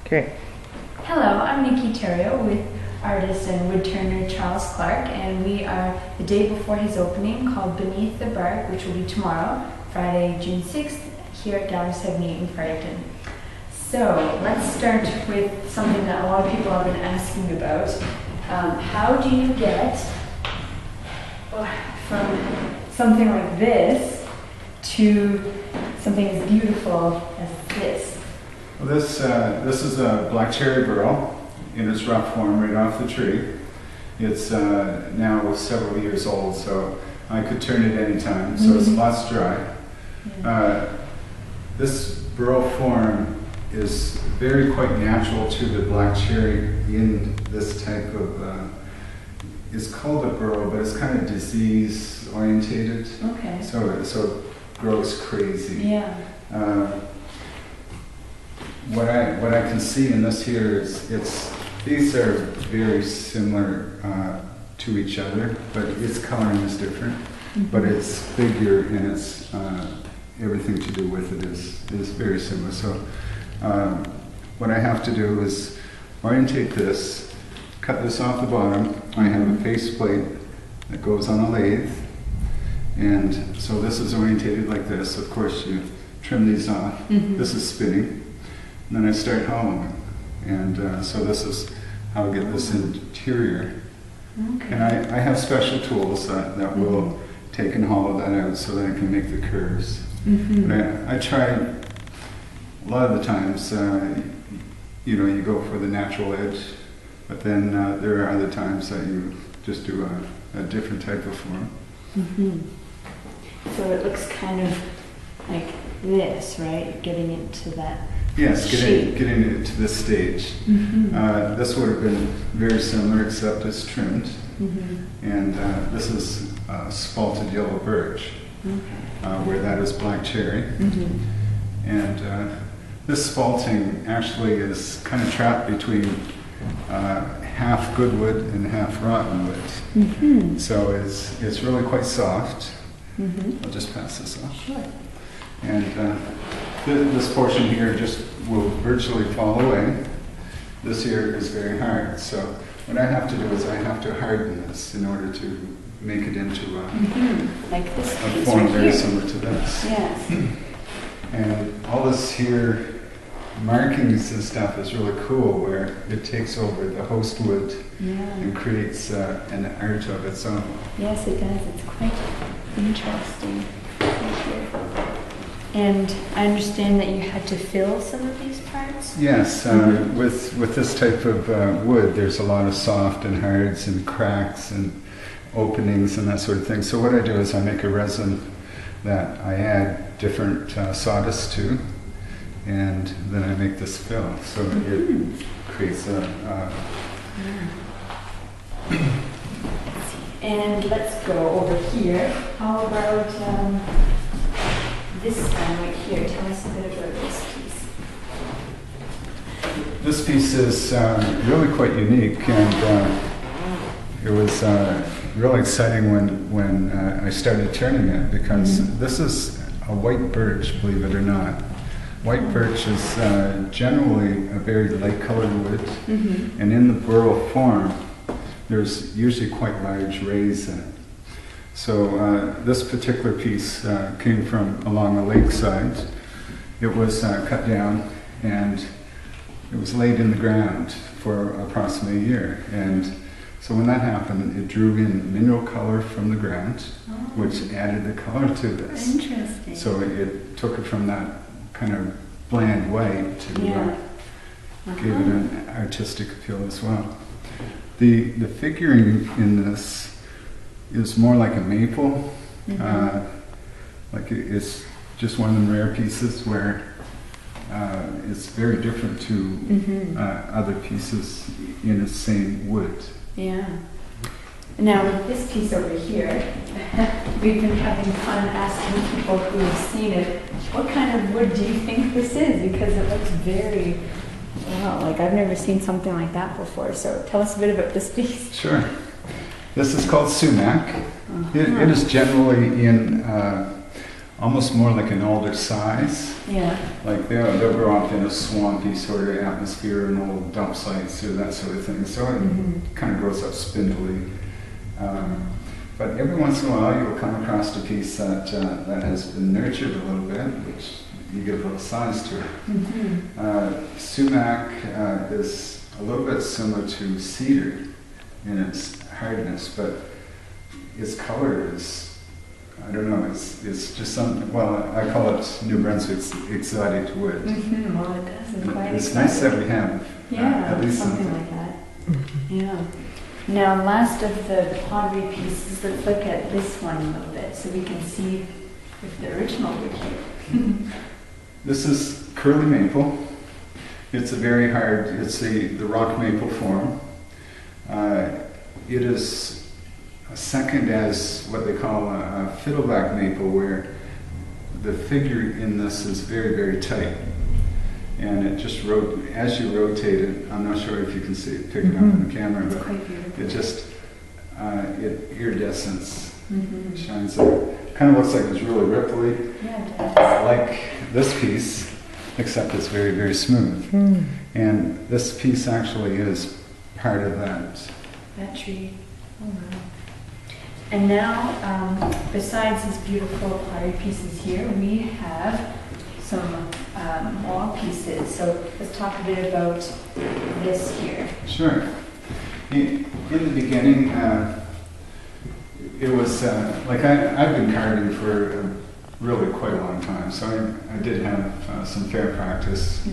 Great. Hello, I'm Nikki Terrio with artist and woodturner Charles Clark, and we are the day before his opening called Beneath the Bark, which will be tomorrow, Friday, June 6th, here at Gallery 78 in Fredericton. So let's start with something that a lot of people have been asking about. How do you get from something like this to something as beautiful as this? Well, this is a black cherry burl in its rough form right off the tree. It's now several years old, so I could turn it anytime, so it's lots dry. Yeah. This burl form is quite natural to the black cherry in this type of, it's called a burl, but it's kind of disease orientated. Okay. So it grows crazy. Yeah. What I can see in this here is these are very similar to each other, but its coloring is different. Mm-hmm. But its figure and its everything to do with it is very similar. So what I have to do is orientate this, cut this off the bottom. I have a face plate that goes on a lathe, and so this is orientated like this. Of course, you trim these off. Mm-hmm. This is spinning. And then I start hollowing, and so this is how I get this interior. Okay. And I have special tools that will take and hollow that out so that I can make the curves. Mm-hmm. But I try, a lot of the times, you go for the natural edge, but then there are other times that you just do a different type of form. Mm-hmm. So it looks kind of like this, right? Getting into that. Yes, getting it to this stage. Mm-hmm. This would have been very similar, except it's trimmed. Mm-hmm. And this is spalted yellow birch, where that is black cherry. Mm-hmm. And this spalting actually is kind of trapped between half good wood and half rotten wood. Mm-hmm. So it's really quite soft. Mm-hmm. I'll just pass this off. Sure. And this portion here just will virtually fall away. This here is very hard, so what I have to do is I have to harden this in order to make it into like this a form very similar to this. Yes. And all this here, markings and stuff is really cool, where it takes over the host wood and creates an art of its own. Yes, it does. It's quite interesting. Thank you. And I understand that you had to fill some of these parts? Yes, with this type of wood, there's a lot of soft and hards and cracks and openings and that sort of thing. So what I do is I make a resin that I add different sawdust to, and then I make this fill. So it creates And let's go over here. How about this one right here? Tell us a bit about this piece. This piece is really quite unique, and it was really exciting when I started turning it, because this is a white birch, believe it or not. White birch is generally a very light colored wood, and in the burl form, there's usually quite large rays in it. So this particular piece came from along a lakeside. It was cut down, and it was laid in the ground for approximately a year. And so when that happened, it drew in mineral color from the ground, which added the color to this. Interesting. So it took it from that kind of bland white to give it an artistic appeal as well. The figuring in this is more like a maple. Like it's just one of the rare pieces where it's very different to other pieces in the same wood. Yeah. Now with this piece over here, we've been having fun asking people who have seen it, what kind of wood do you think this is? Because it looks very, wow, like I've never seen something like that before. So tell us a bit about this piece. Sure. This is called sumac. It is generally in almost more like an alder size. Yeah. Like they'll grow up in a swampy sort of atmosphere and old dump sites or that sort of thing. So it kind of grows up spindly. But every once in a while you'll come across a piece that has been nurtured a little bit, which you give a little size to it. Sumac is a little bit similar to cedar in its hardness, but its color is, I don't know, it's just something, well, I call it New Brunswick's exotic wood. Well, it does. It's quite It's exotic. nice that we have Yeah, at least something like that. Yeah. Now, last of the pottery pieces, let's look at this one a little bit so we can see if the original would here. This is curly maple. It's a very hard, it's the rock maple form. It is second as what they call a fiddleback maple, where the figure in this is very, very tight. And it just as you rotate it, I'm not sure if you can see it, pick it up on the camera, It's but quite beautiful. it just, iridescence shines there. Kind of looks like it's really ripply, Yeah, it does. like this piece, except it's very, very smooth. And this piece actually is part of that. That tree. Oh, wow. And now, besides these beautiful pottery pieces here, we have some wall pieces. So let's talk a bit about this here. Sure. In the beginning, it was like I've been carving for really quite a long time, so I did have some fair practice.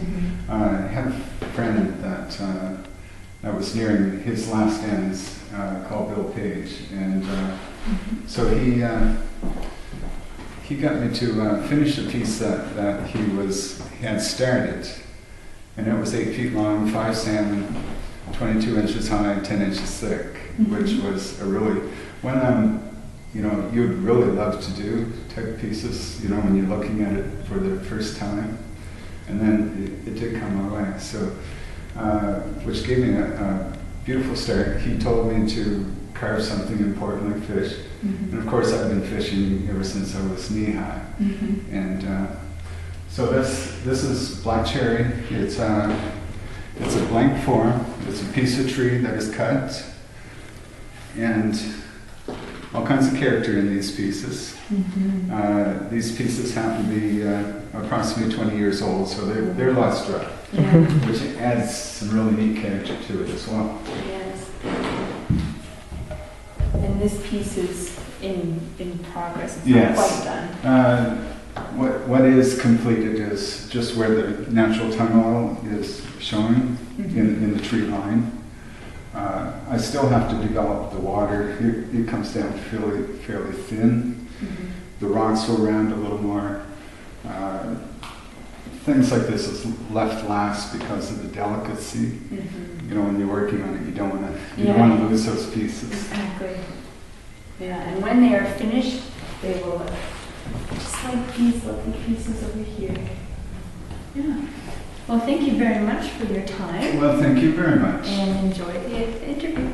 I had a friend that was nearing his last ends called Bill Page, and so he got me to finish a piece that he had started, and it was 8 feet long, 5 salmon, 22 inches high, 10 inches thick, which was a really one you'd really love to do type of pieces, when you're looking at it for the first time. And then it did come my way, so which gave me a beautiful start. He told me to carve something important like fish, and of course I've been fishing ever since I was knee-high. And so this is black cherry. It's a blank form. It's a piece of tree that is cut, and all kinds of character in these pieces. These pieces happen to be approximately 20 years old, so they're lost dry, which adds some really neat character to it as well. Yes. And this piece is in progress. It's not quite done. What is completed is just where the natural tongue oil is showing in the tree line. I still have to develop the water. It comes down fairly thin. The rocks will round a little more. Things like this is left last because of the delicacy. When you're working on it, you don't want to lose those pieces. Exactly. Yeah, and when they are finished, they will look just like these lovely pieces over here. Yeah. Well, thank you very much for your time. Well, thank you very much. And enjoy the interview.